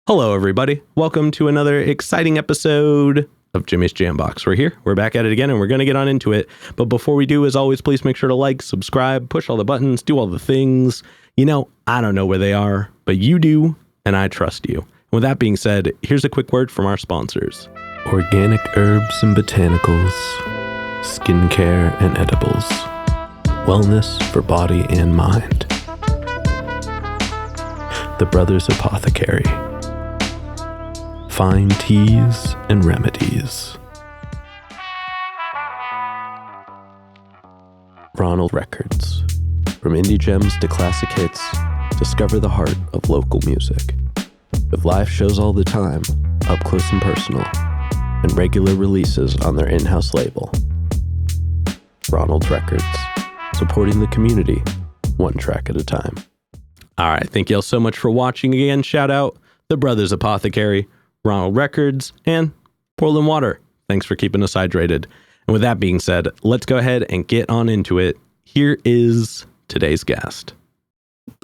Hello, everybody. Welcome to another exciting episode of Jimmy's Jambox. We're here. We're back at it again, and we're going to get on into it. But before we do, as always, please make sure to like, subscribe, push all the buttons, do all the things. You know, I don't know where they are, but you do, and I trust you. And with that being said, here's a quick word from our sponsors. Organic herbs and botanicals, skincare and edibles, wellness for body and mind. The Brothers Apothecary. Fine teas and remedies. Ronald Records. From indie gems to classic hits, discover the heart of local music. With live shows all the time, up close and personal, and regular releases on their in-house label. Ronald Records. Supporting the community, one track at a time. All right. Thank you all so much for watching again. Shout out The Brothers Apothecary, Ronald Records, and Portland Water. Thanks for keeping us hydrated. And with that being said, let's go ahead and get on into it. Here is today's guest.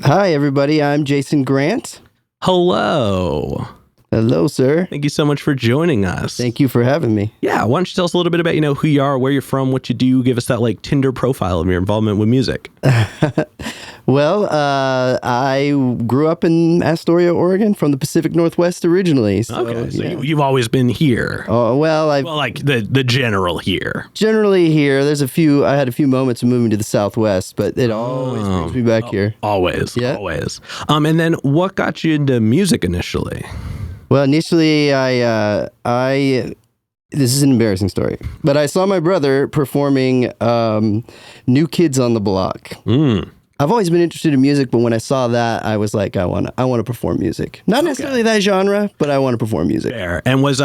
Hi, everybody. I'm Jason Grant. Hello. Hello, sir. Thank you so much for joining us. Thank you for having me. Yeah. Why don't you tell us a little bit about, who you are, where you're from, what you do, give us that Tinder profile of your involvement with music. Well, I grew up in Astoria, Oregon, from the Pacific Northwest originally. So, okay, so you've always been here. Oh, well, the general here. Generally here. I had a few moments of moving to the Southwest, but it always brings me back here. Always, always. And then what got you into music initially? Well, initially, this is an embarrassing story, but I saw my brother performing New Kids on the Block. I've always been interested in music, but when I saw that, I was like, I want to perform music. Not necessarily that genre, but I want to perform music. Fair. And was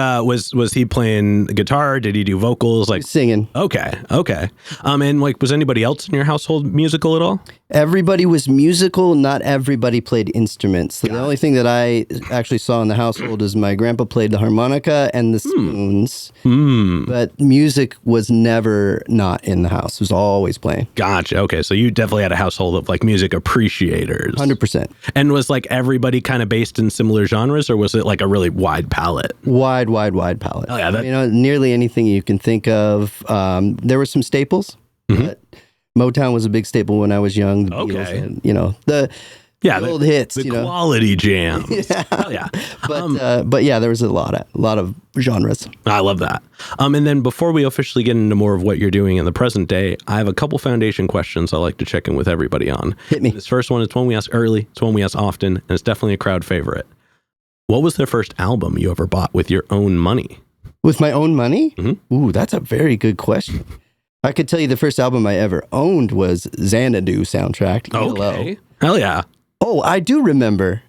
he playing guitar? Did he do vocals? Singing. Okay. And was anybody else in your household musical at all? Everybody was musical. Not everybody played instruments. So the only thing that I actually saw in the household is my grandpa played the harmonica and the spoons. But music was never not in the house. It was always playing. Gotcha. Okay. So you definitely had a household of music appreciators. 100%. And was everybody kind of based in similar genres, or was it a really wide palette? Wide palette. Oh yeah. Nearly anything you can think of. There were some staples, but Motown was a big staple when I was young. The Beatles and, the old hits. The quality jams. Yeah. But yeah, there was a lot of genres. I love that. And then before we officially get into more of what you're doing in the present day, I have a couple foundation questions I like to check in with everybody on. Hit me. This first one is one we ask early. It's one we ask often, and it's definitely a crowd favorite. What was the first album you ever bought with your own money? With my own money? Mm-hmm. Ooh, that's a very good question. I could tell you the first album I ever owned was Xanadu soundtrack. Okay. Hell yeah. Oh, I do remember.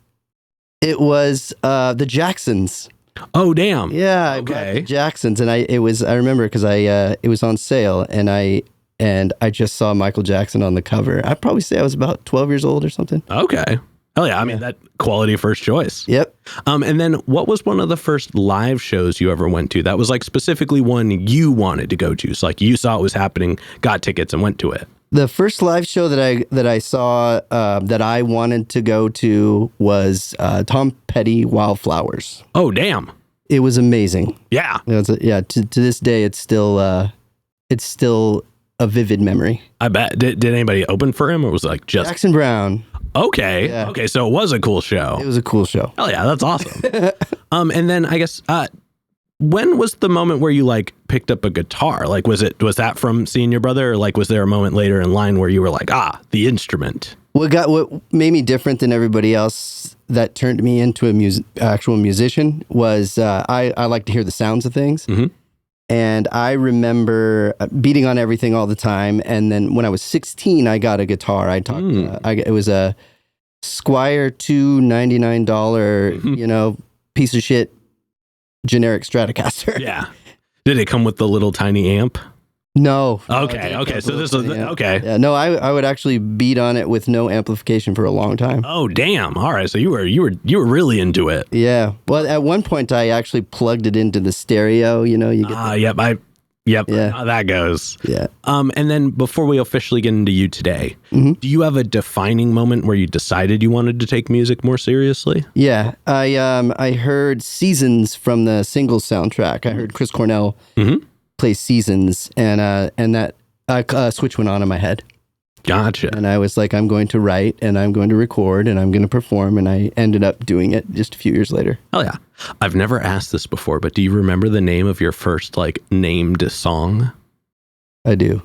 It was the Jacksons. Oh, damn. Yeah, I bought the Jacksons, and I remember because it was on sale, and I just saw Michael Jackson on the cover. I'd probably say I was about 12 years old or something. Okay. Hell yeah. I mean, that quality first choice. Yep. And then what was one of the first live shows you ever went to that was specifically one you wanted to go to? So you saw it was happening, got tickets and went to it. The first live show that I saw that I wanted to go to was Tom Petty Wildflowers. Oh, damn. It was amazing. Yeah. To this day, it's still a vivid memory. I bet. Did anybody open for him, or was it just Jackson Browne? Okay. Yeah. Okay. So it was a cool show. It was a cool show. Oh yeah, that's awesome. And then I guess when was the moment where you picked up a guitar? Was that from seeing your brother, or was there a moment later in line where you were the instrument? What made me different than everybody else that turned me into actual musician was I like to hear the sounds of things. Mm-hmm. And I remember beating on everything all the time. And then when I was 16, I got a guitar. It was a Squier $299, piece of shit generic Stratocaster. Yeah. Did it come with the little tiny amp? No. Okay. So this was okay. Yeah, no, I would actually beat on it with no amplification for a long time. Oh, damn. All right. So you were really into it. Yeah. Well, at one point I actually plugged it into the stereo, you get Yep. Yeah. How that goes. Yeah. And then before we officially get into you today, do you have a defining moment where you decided you wanted to take music more seriously? Yeah. I heard Seasons from the Singles soundtrack. I heard Chris Cornell play Seasons, and that switch went on in my head. Gotcha. And I was like, I'm going to write, and I'm going to record, and I'm going to perform, and I ended up doing it just a few years later. Oh yeah. I've never asked this before, but do you remember the name of your first named song? I do.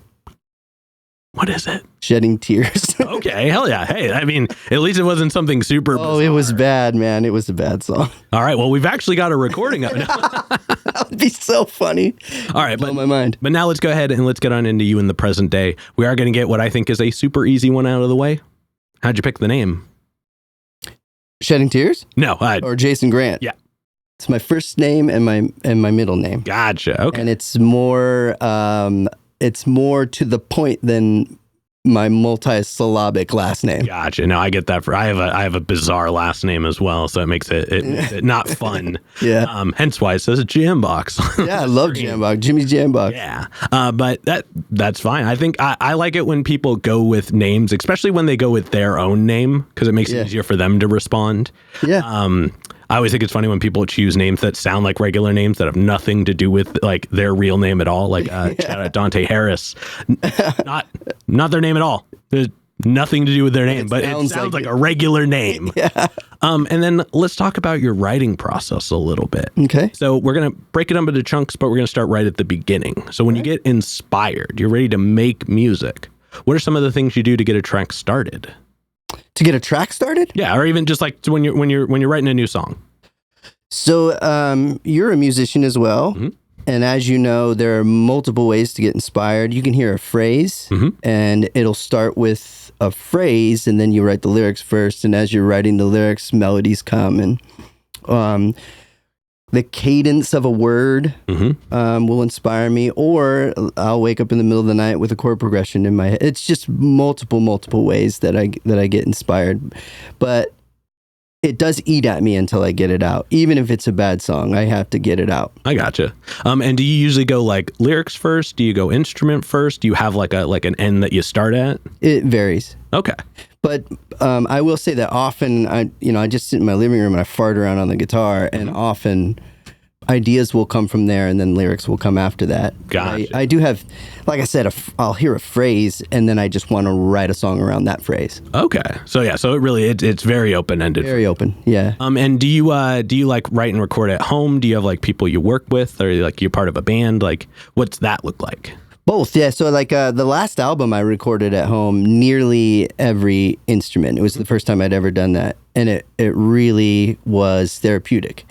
What is it? Shedding Tears. Okay, hell yeah. Hey, I mean, at least it wasn't something super bizarre. It was bad, man. It was a bad song. All right, well, we've actually got a recording of it. That would be so funny. All right, blow my mind. But now let's go ahead and let's get on into you in the present day. We are going to get what I think is a super easy one out of the way. How'd you pick the name? Shedding Tears? No. Or Jason Grant? Yeah. It's my first name and my middle name. Gotcha. Okay. And it's more to the point than my multi-syllabic last name. Gotcha. No, I get that. I have a bizarre last name as well, so it makes it not fun. Yeah. Hence why it says a Jambox. Yeah, I love Jambox. Jimmy's Jambox. Yeah. But that's fine. I think I like it when people go with names, especially when they go with their own name, because it makes it easier for them to respond. Yeah. I always think it's funny when people choose names that sound like regular names that have nothing to do with their real name at all. Shout out Dante Harris, not their name at all. There's nothing to do with their name, but it sounds like a regular name. Yeah. And then let's talk about your writing process a little bit. Okay. So we're going to break it up into chunks, but we're going to start right at the beginning. So when you get inspired, you're ready to make music. What are some of the things you do to get a track started? To get a track started? Yeah, or even just when you're writing a new song. So you're a musician as well. Mm-hmm. And as you know, there are multiple ways to get inspired. You can hear a phrase and it'll start with a phrase and then you write the lyrics first. And as you're writing the lyrics, melodies come and the cadence of a word will inspire me, or I'll wake up in the middle of the night with a chord progression in my head. It's just multiple ways that I get inspired. But it does eat at me until I get it out. Even if it's a bad song, I have to get it out. I gotcha. And do you usually go lyrics first? Do you go instrument first? Do you have an end that you start at? It varies. Okay. But I will say that often I just sit in my living room and I fart around on the guitar, and often ideas will come from there and then lyrics will come after that. Gotcha. I do have, like I said, I'll hear a phrase and then I just want to write a song around that phrase. Okay. So yeah, so it's very open-ended. Very open. Yeah. And do you write and record at home? Do you have people you work with, or you're part of a band? What's that look like? Both, yeah. So the last album I recorded at home, nearly every instrument. It was the first time I'd ever done that, and it really was therapeutic.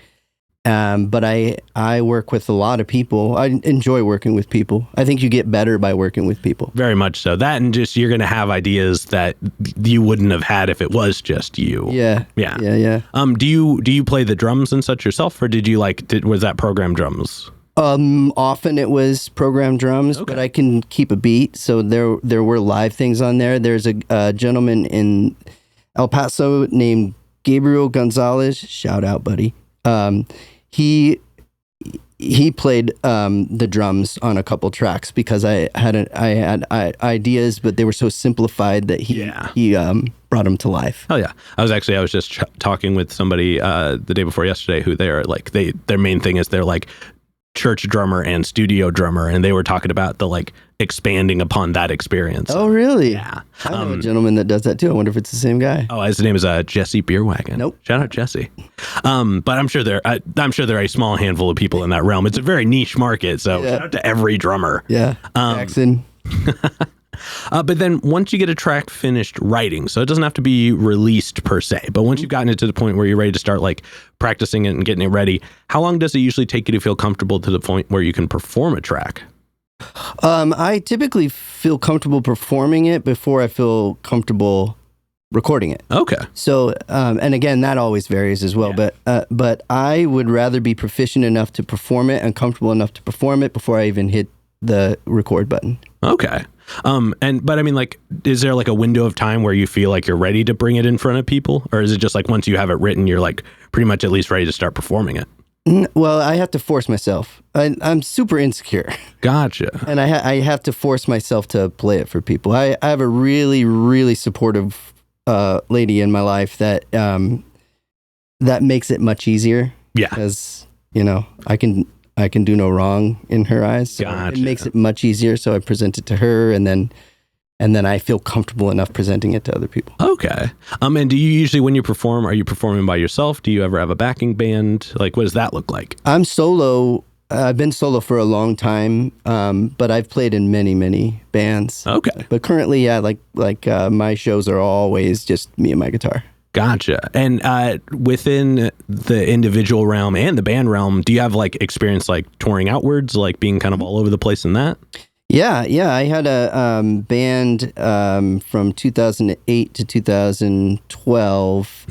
But I work with a lot of people. I enjoy working with people. I think you get better by working with people. Very much so. That, and just you're going to have ideas that you wouldn't have had if it was just you. Yeah. Yeah. Do you play the drums and such yourself, or was that programmed drums? Often it was programmed drums, but I can keep a beat. So there were live things on there. There's a gentleman in El Paso named Gabriel Gonzalez. Shout out, buddy. He played the drums on a couple tracks because I had ideas, but they were so simplified that he brought them to life. Oh yeah, I was just talking with somebody the day before yesterday who they're their main thing is they're church drummer and studio drummer, and they were talking about the expanding upon that experience. Oh really? Yeah. I know a gentleman that does that too. I wonder if it's the same guy. Oh, his name is Jesse Beerwagon. Nope. Shout out Jesse. But I'm sure there are a small handful of people in that realm. It's a very niche market, so shout out to every drummer. Yeah. Jackson. But then once you get a track finished writing, so it doesn't have to be released per se, but once you've gotten it to the point where you're ready to start practicing it and getting it ready, how long does it usually take you to feel comfortable to the point where you can perform a track? I typically feel comfortable performing it before I feel comfortable recording it. Okay. So, and again, that always varies as well, but I would rather be proficient enough to perform it and comfortable enough to perform it before I even hit the record button. Okay. But I mean, like, is there like a window of time where you feel like you're ready to bring it in front of people? Or is it just like once you have it written, you're like pretty much at least ready to start performing it? Well, I have to force myself. I'm super insecure. Gotcha. And I have to force myself to play it for people. I have a really, really supportive lady in my life that makes it much easier. Yeah. Because, I can do no wrong in her eyes. So Gotcha. It makes it much easier. So I present it to her, and then I feel comfortable enough presenting it to other people. Okay. And do you usually, when you perform, are you performing by yourself? Do you ever have a backing band? Like, what does that look like? I'm solo. I've been solo for a long time, but I've played in many, many bands. Okay. But currently, yeah, like my shows are always just me and my guitar. Gotcha. And within the individual realm and the band realm, do you have like experience like touring outwards, like being kind of all over the place in that? Yeah. I had a band from 2008 to 2012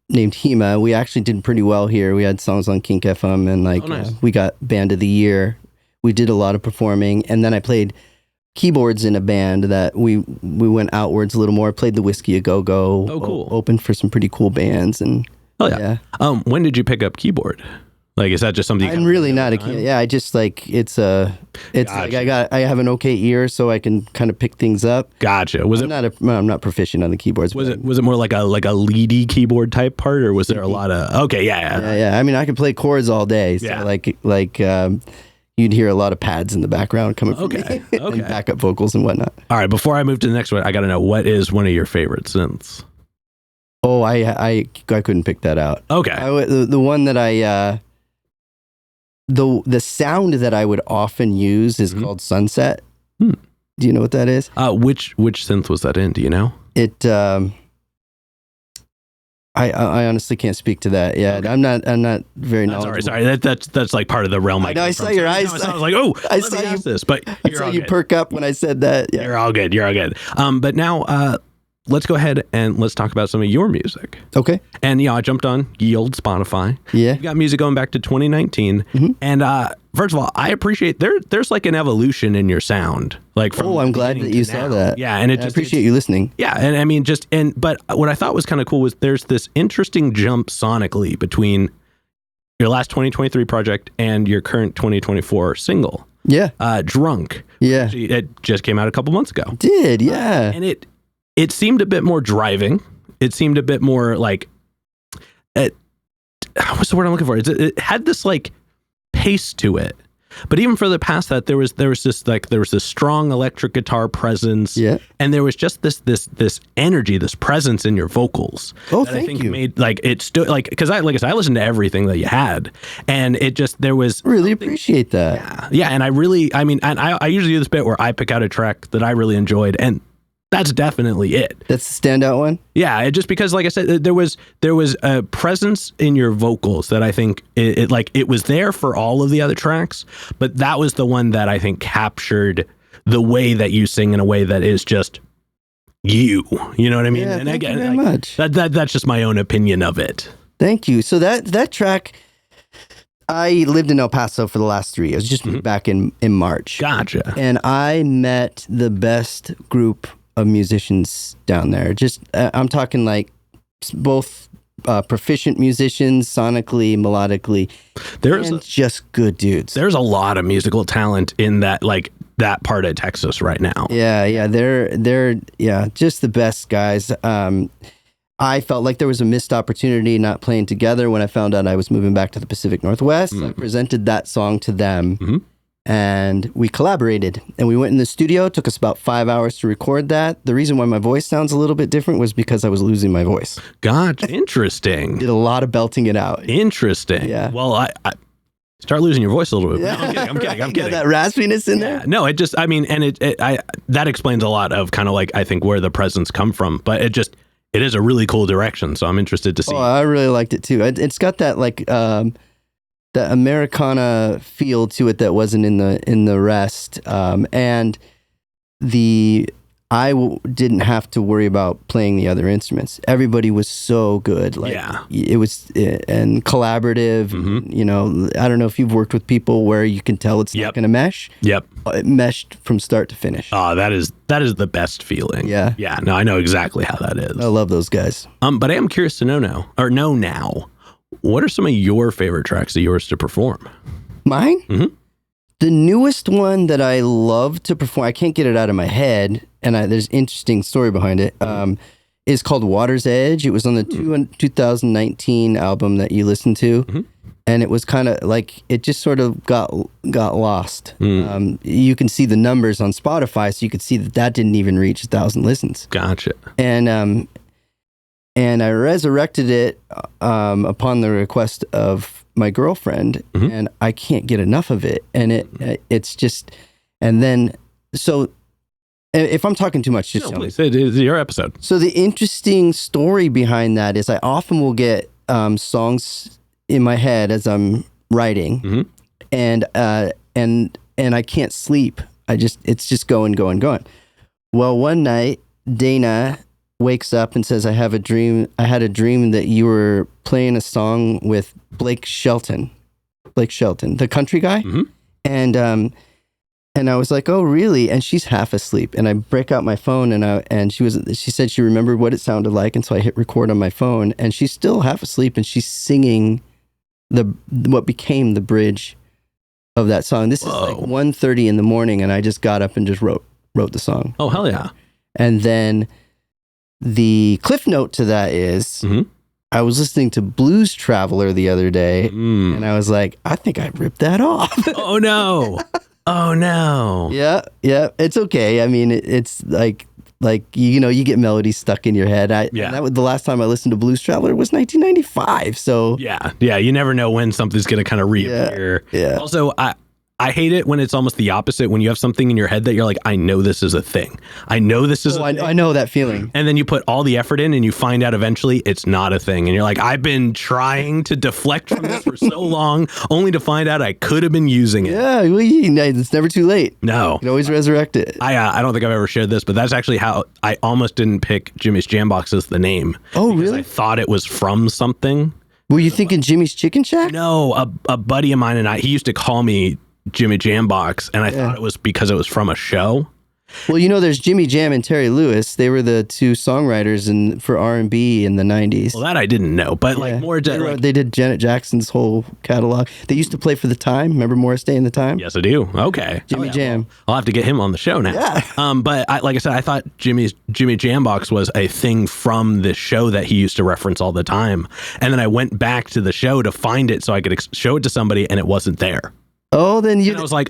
named Hema. We actually did pretty well here. We had songs on Kink FM, and nice. We got Band of the Year. We did a lot of performing, and then I played keyboards in a band that we went outwards a little more. I played the Whiskey A Go Go. Oh, cool. Opened for some pretty cool bands, and yeah. When did you pick up keyboard? Like, is that just something? I'm really not a kid. Yeah, I just like it's Gotcha. like I have an okay ear, so I can kind of pick things up. Gotcha. I'm not proficient on the keyboards. Was it more like a leady keyboard type part, or was there a lot of? Okay, yeah. I mean, I can play chords all day. So you'd hear a lot of pads in the background coming from me, and backup vocals and whatnot. All right, before I move to the next one, I got to know, what is one of your favorite synths? Oh, I couldn't pick that out. Okay. The one that the sound that I would often use is called Sunset. Do you know what that is? Which synth was that in? Do you know? It. I honestly can't speak to that. Yeah, okay. I'm not very knowledgeable. Sorry. That's like part of the realm. I know. I saw your eyes. I was like, oh, I saw you this, but I saw you perk up when I said that. Yeah. You're all good. But now, let's go ahead and let's talk about some of your music. Okay. And I jumped on ye old Spotify. Yeah. You got music going back to 2019. And first of all, I appreciate there's like an evolution in your sound. Like from I'm glad that you saw that. Yeah, and I appreciate you listening. Yeah, and I mean but what I thought was kind of cool was there's this interesting jump sonically between your last 2023 project and your current 2024 single. Yeah. Drunk. Yeah. It just came out a couple months ago. Did, yeah. And it seemed a bit more driving. It seemed a bit more like, what's the word I'm looking for? It had this like pace to it. But even further past that, there was this strong electric guitar presence. Yeah. And there was just this energy, this presence in your vocals. Oh, that thank I think you. Made like it stood like, because I listened to everything that you had, and it just there was really appreciate that. Yeah. And I usually do this bit where I pick out a track that I really enjoyed, and that's definitely it. That's the standout one? Yeah, just because, like I said, there was a presence in your vocals that I think it was there for all of the other tracks, but that was the one that I think captured the way that you sing in a way that is just you. You know what I mean? Yeah, and thank again, you very much. That's just my own opinion of it. Thank you. So that track, I lived in El Paso for the last 3 years. Just moved back in March. Gotcha. And I met the best group of musicians down there. Just I'm talking like both proficient musicians, sonically, melodically, just good dudes. There's a lot of musical talent in that part of Texas right now. Yeah, they're just the best guys. I felt like there was a missed opportunity not playing together when I found out I was moving back to the Pacific Northwest. I presented that song to them. And we collaborated, and we went in the studio. It took us about 5 hours to record that. The reason why my voice sounds a little bit different was because I was losing my voice. Gotcha. Interesting. Did a lot of belting it out. Interesting. Yeah. Well, I start losing your voice a little bit. Yeah. No, I'm kidding. That raspiness in there? No, that explains a lot of kind of like, I think, where the presence come from. But it is a really cool direction, so I'm interested to see. Oh, I really liked it too. It's got that like the Americana feel to it that wasn't in the rest, and didn't have to worry about playing the other instruments. Everybody was so good. Like, it was and collaborative. Mm-hmm. I don't know if you've worked with people where you can tell it's not going to mesh. Yep. It meshed from start to finish. Oh, that is the best feeling. Yeah. Yeah. No, I know exactly how that is. I love those guys. But I am curious to know now, what are some of your favorite tracks of yours to perform? Mine? Mm-hmm. The newest one that I love to perform, I can't get it out of my head, and there's an interesting story behind it, is called Water's Edge. It was on the 2019 album that you listened to, and it was kind of like, it just sort of got lost. You can see the numbers on Spotify, so you could see that didn't even reach 1,000 listens. Gotcha. And I resurrected it upon the request of my girlfriend, and I can't get enough of it. And it's just, and then, so if I'm talking too much, just tell me. Please, it is your episode. So the interesting story behind that is I often will get songs in my head as I'm writing, and I can't sleep. It's just going. Well, one night, Dana wakes up and says, I had a dream that you were playing a song with Blake Shelton, the country guy. And I was like, oh, really? And she's half asleep. And I break out my phone, and she said she remembered what it sounded like. And so I hit record on my phone, and she's still half asleep, and she's singing what became the bridge of that song. This is like 1:30 in the morning, and I just got up and just wrote the song. Oh, hell yeah. And then the cliff note to that is, I was listening to Blues Traveler the other day, and I was like, I think I ripped that off. Oh, no. Oh, no. Yeah. It's okay. I mean, it's like you get melodies stuck in your head. That was the last time I listened to Blues Traveler was 1995. So yeah, you never know when something's going to kind of reappear. Yeah. Also, I hate it when it's almost the opposite, when you have something in your head that you're like, I know this is a thing. I know this is a thing. I know that feeling. And then you put all the effort in and you find out eventually it's not a thing. And you're like, I've been trying to deflect from this for so long, only to find out I could have been using it. Yeah, it's never too late. No. You can always resurrect it. I don't think I've ever shared this, but that's actually how I almost didn't pick Jimmy's Jambox as the name. Oh, because really? I thought it was from something. Were you thinking Jimmy's Chicken Shack? No, a buddy of mine and he used to call me Jimmy Jambox, and I thought it was because it was from a show. Well, there's Jimmy Jam and Terry Lewis. They were the two songwriters for R&B in the 90s. Well, that I didn't know, but they did Janet Jackson's whole catalog. They used to play for The Time. Remember Morris Day and The Time? Yes, I do. Okay. Jimmy Jam. Well, I'll have to get him on the show now. Yeah. But like I said, I thought Jimmy Jambox was a thing from this show that he used to reference all the time. And then I went back to the show to find it so I could show it to somebody, and it wasn't there. Oh, then And I was like,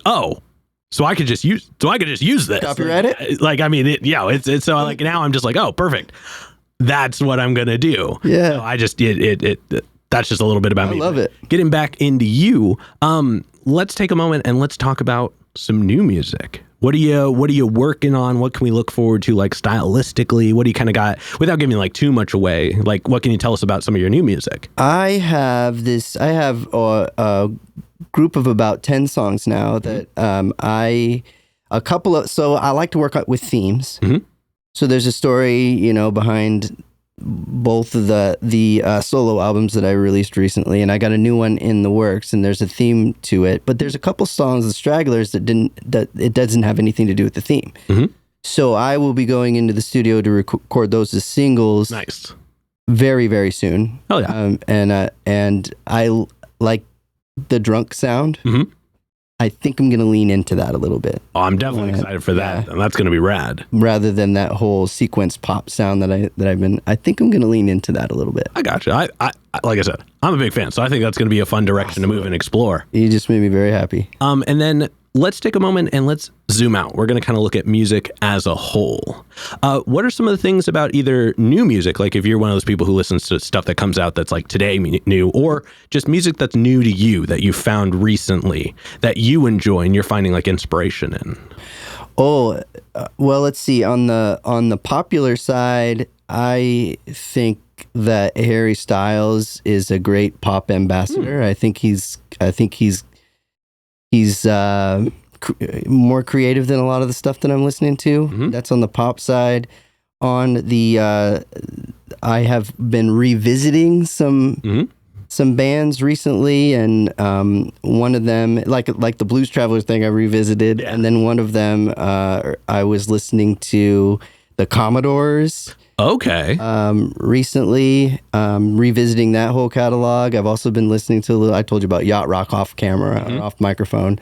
so I could just use this. Copyright it? Like, I mean, it's so like now I'm just like, oh, perfect. That's what I'm going to do. Yeah. So I just, that's just a little bit about me. I love it. Getting back into you, let's take a moment and let's talk about some new music. What are you working on? What can we look forward to, like, stylistically? What do you kind of got, without giving like too much away? Like, what can you tell us about some of your new music? I have a group of about 10 songs now that so I like to work with themes. So there's a story, behind both of the solo albums that I released recently, and I got a new one in the works, and there's a theme to it. But there's a couple songs, the stragglers, that it doesn't have anything to do with the theme. So I will be going into the studio to record those as singles. Nice. Very, very soon. Oh yeah. And I like the drunk sound. I think I'm going to lean into that a little bit. Oh, I'm definitely excited for that. And that's going to be rad. Rather than that whole sequence pop sound I think I'm going to lean into that a little bit. I got you. I like I said, I'm a big fan, so I think that's going to be a fun direction to move and explore. You just made me very happy. And then let's take a moment and let's zoom out. We're going to kind of look at music as a whole. What are some of the things about either new music, like if you're one of those people who listens to stuff that comes out that's like today new, or just music that's new to you that you found recently that you enjoy and you're finding like inspiration in? Oh, well, let's see. On the popular side, I think that Harry Styles is a great pop ambassador. I think he's more creative than a lot of the stuff that I'm listening to. Mm-hmm. That's on the pop side. On the, I have been revisiting some bands recently, and one of them, like the Blues Travelers thing, I revisited, and then one of them, I was listening to the Commodores. Okay. Recently, revisiting that whole catalog. I've also been listening to, I told you about Yacht Rock off camera, or off microphone.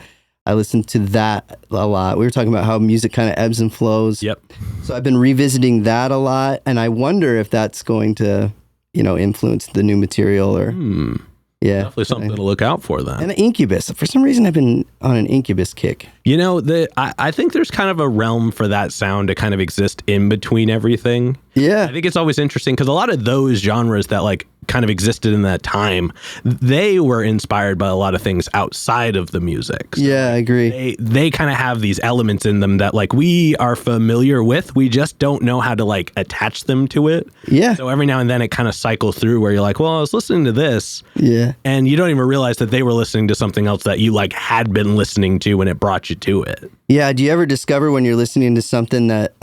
I listened to that a lot. We were talking about how music kind of ebbs and flows. Yep. So I've been revisiting that a lot, and I wonder if that's going to, influence the new material or, Definitely something to look out for then. And Incubus. For some reason, I've been on an Incubus kick. I think there's kind of a realm for that sound to kind of exist in between everything. Yeah. I think it's always interesting because a lot of those genres that like kind of existed in that time, they were inspired by a lot of things outside of the music. So yeah, I agree. They kind of have these elements in them that like we are familiar with. We just don't know how to like attach them to it. Yeah. So every now and then it kind of cycles through where you're like, well, I was listening to this. Yeah. And you don't even realize that they were listening to something else that you like had been listening to when it brought you to it. Yeah. Do you ever discover when you're listening to something that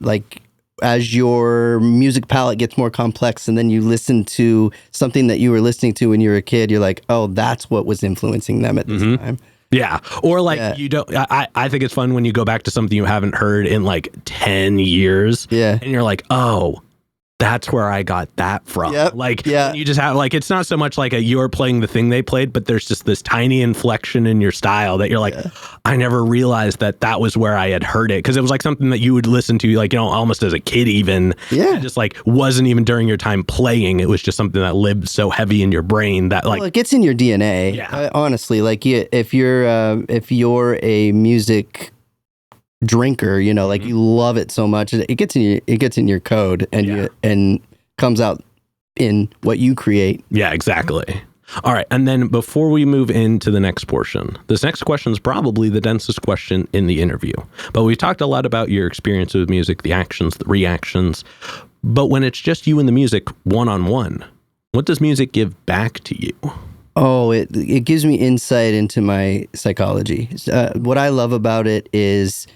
like as your music palette gets more complex and then you listen to something that you were listening to when you were a kid, you're like, oh, that's what was influencing them at this time. Yeah. Or like you don't, I think it's fun when you go back to something you haven't heard in like 10 years. Yeah. And you're like, oh, that's where I got that from. Yep. Like, you just have, like, it's not so much like you're playing the thing they played, but there's just this tiny inflection in your style that you're like, I never realized that was where I had heard it. Cause it was like something that you would listen to, like, almost as a kid even. Yeah. Just like wasn't even during your time playing. It was just something that lived so heavy in your brain that like. Well, it gets in your DNA. Yeah. Honestly, like if you're a music drinker, like you love it so much, it gets in your code and and comes out in what you create. Yeah, exactly. All right, and then before we move into the next portion, this next question is probably the densest question in the interview. But we've talked a lot about your experience with music, the actions, the reactions. But when it's just you and the music one-on-one, what does music give back to you? Oh, it gives me insight into my psychology. What I love about it is,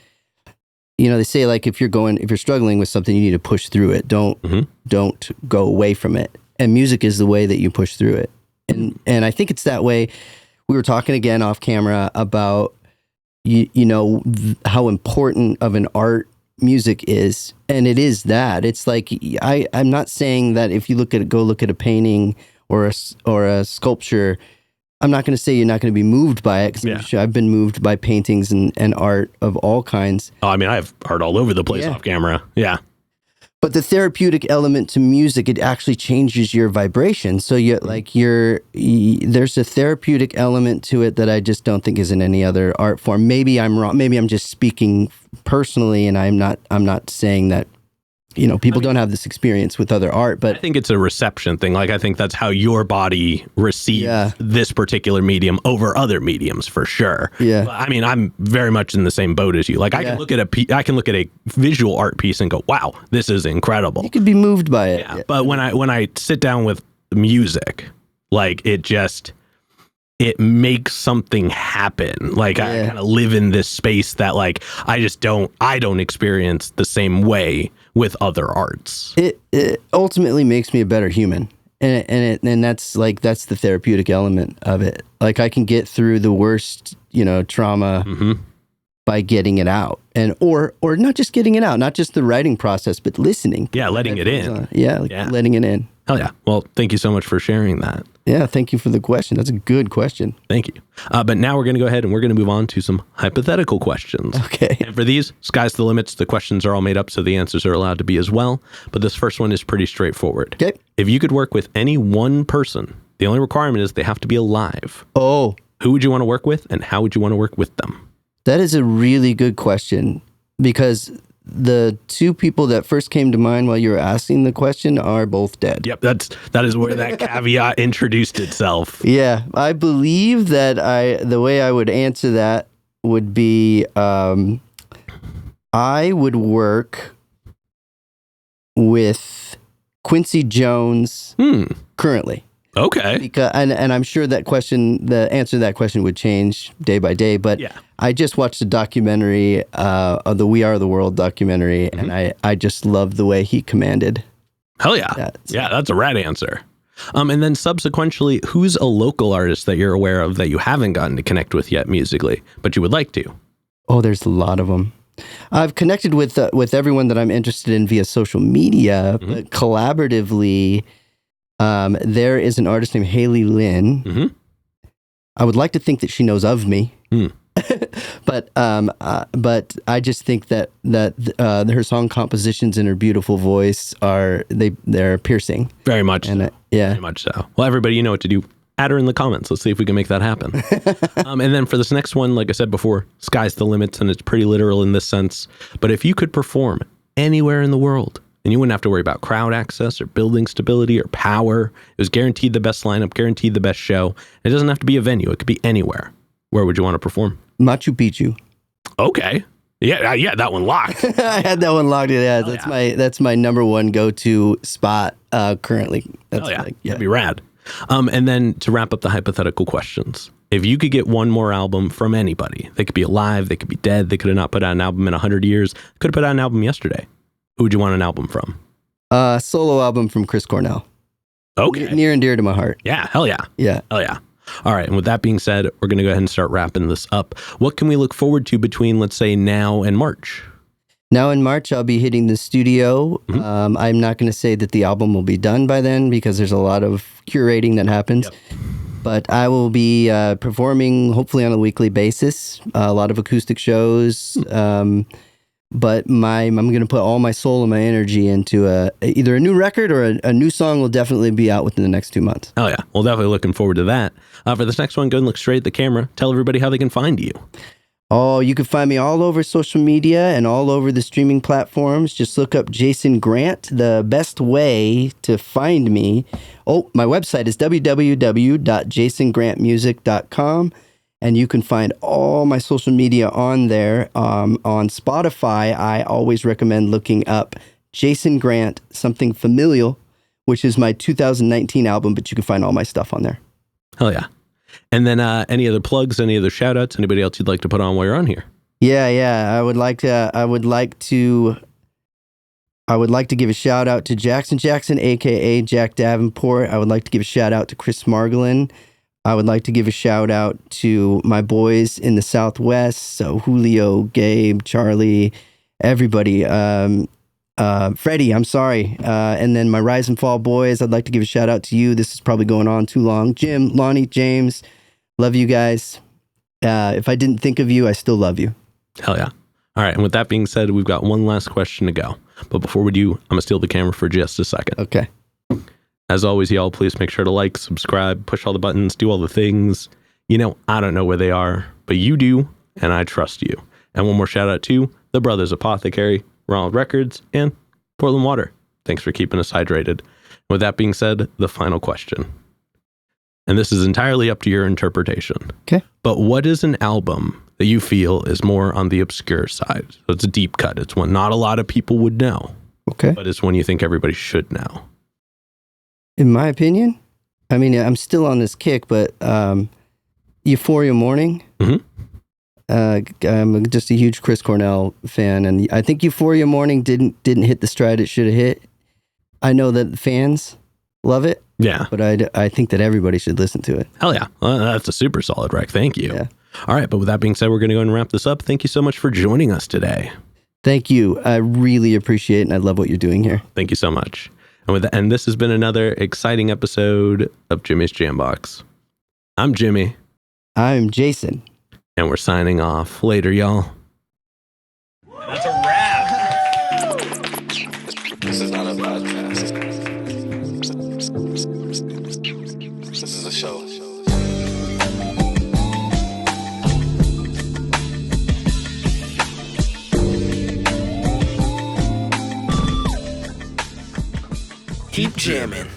they say like if you're struggling with something, you need to push through it. Don't go away from it. And music is the way that you push through it. And I think it's that way. We were talking again off camera about how important of an art music is, and it is that. It's like I'm not saying that if you go look at a painting or a sculpture, I'm not going to say you're not going to be moved by it, because I've been moved by paintings and art of all kinds. Oh, I mean, I have art all over the place off camera. Yeah. But the therapeutic element to music, it actually changes your vibration. So there's a therapeutic element to it that I just don't think is in any other art form. Maybe I'm wrong. Maybe I'm just speaking personally, and I'm not saying that people don't have this experience with other art, but I think it's a reception thing. Like, I think that's how your body receives this particular medium over other mediums for sure. Yeah. But, I mean, I'm very much in the same boat as you. Like, I can look at a visual art piece and go, wow, this is incredible. You could be moved by it. Yeah. But when I sit down with music, like it makes something happen. Like I kind of live in this space that like I don't experience the same way with other arts. It ultimately makes me a better human, and that's the therapeutic element of it. Like I can get through the worst trauma by getting it out, and or not just getting it out, not just the writing process, but listening. Yeah, letting it in. Letting it in. Hell yeah. Well, thank you so much for sharing that. Yeah, thank you for the question. That's a good question. Thank you. But now we're going to go ahead and we're going to move on to some hypothetical questions. Okay. And for these, sky's the limits. The questions are all made up, so the answers are allowed to be as well. But this first one is pretty straightforward. Okay. If you could work with any one person, the only requirement is they have to be alive. Oh. Who would you want to work with, and how would you want to work with them? That is a really good question, because the two people that first came to mind while you were asking the question are both dead. Yep, that is where that caveat introduced itself. Yeah, I believe that the way I would answer that would be I would work with Quincy Jones currently. Okay. Because and I'm sure the answer to that question would change day by day. But I just watched a documentary of the We Are the World documentary, and I just love the way he commanded. Hell yeah. That's a rad answer. And then subsequently, who's a local artist that you're aware of that you haven't gotten to connect with yet musically, but you would like to? Oh, there's a lot of them. I've connected with everyone that I'm interested in via social media, but collaboratively, there is an artist named Haley Lynn. I would like to think that she knows of me, but I just think that her song compositions and her beautiful voice they're piercing. Very much, very much so. Well, everybody, you know what to do. Add her in the comments. Let's see if we can make that happen. And then for this next one, like I said before, sky's the limits, and it's pretty literal in this sense. But if you could perform anywhere in the world, and you wouldn't have to worry about crowd access or building stability or power, it was guaranteed the best lineup, guaranteed the best show. It doesn't have to be a venue. It could be anywhere. Where would you want to perform? Machu Picchu. Okay. Yeah, that one locked. I had that one locked. Yeah, that's my number one go-to spot currently. That'd be rad. And then to wrap up the hypothetical questions, if you could get one more album from anybody, they could be alive, they could be dead, they could have not put out an album in 100 years, could have put out an album yesterday. Who would you want an album from? Solo album from Chris Cornell. Okay. Near and dear to my heart. Yeah, hell yeah. Yeah. Hell yeah. All right, and with that being said, we're going to go ahead and start wrapping this up. What can we look forward to between, let's say, now and March? Now in March, I'll be hitting the studio. I'm not going to say that the album will be done by then because there's a lot of curating that happens. Yep. But I will be performing hopefully on a weekly basis, a lot of acoustic shows. But I'm going to put all my soul and my energy into either a new record or a new song will definitely be out within the next 2 months. Oh, yeah. Well, definitely looking forward to that. For this next one, go and look straight at the camera. Tell everybody how they can find you. Oh, you can find me all over social media and all over the streaming platforms. Just look up Jason Grant. The best way to find me, my website is www.jasongrantmusic.com. And you can find all my social media on there. On Spotify, I always recommend looking up Jason Grant, Something Familial, which is my 2019 album, but you can find all my stuff on there. Hell yeah. And then any other plugs, any other shout outs, anybody else you'd like to put on while you're on here? Yeah. I would like to give a shout out to Jackson, aka Jack Davenport. I would like to give a shout out to Chris Margolin. I would like to give a shout out to my boys in the Southwest. So Julio, Gabe, Charlie, everybody. Freddie, I'm sorry. And then my Rise and Fall boys, I'd like to give a shout out to you. This is probably going on too long. Jim, Lonnie, James, love you guys. If I didn't think of you, I still love you. Hell yeah. All right. And with that being said, we've got one last question to go. But before we do, I'm going to steal the camera for just a second. Okay. As always, y'all, please make sure to like, subscribe, push all the buttons, do all the things. You know, I don't know where they are, but you do, and I trust you. And one more shout out to the Brothers Apothecary, Ronald Records, and Portland Water. Thanks for keeping us hydrated. With that being said, the final question. And this is entirely up to your interpretation. Okay. But what is an album that you feel is more on the obscure side? So it's a deep cut. It's one not a lot of people would know. Okay. But it's one you think everybody should know. In my opinion, I mean, I'm still on this kick, but Euphoria Morning. I'm just a huge Chris Cornell fan, and I think Euphoria Morning didn't hit the stride it should have hit. I know that fans love it. Yeah. But I think that everybody should listen to it. Hell yeah. Well, that's a super solid rec. Thank you. Yeah. All right. But with that being said, we're going to go and wrap this up. Thank you so much for joining us today. Thank you. I really appreciate it, and I love what you're doing here. Thank you so much. And this has been another exciting episode of Jimmy's Jambox. I'm Jimmy. I'm Jason. And we're signing off. Later, y'all. That's a wrap. This is not a podcast. This is a show. Keep jamming.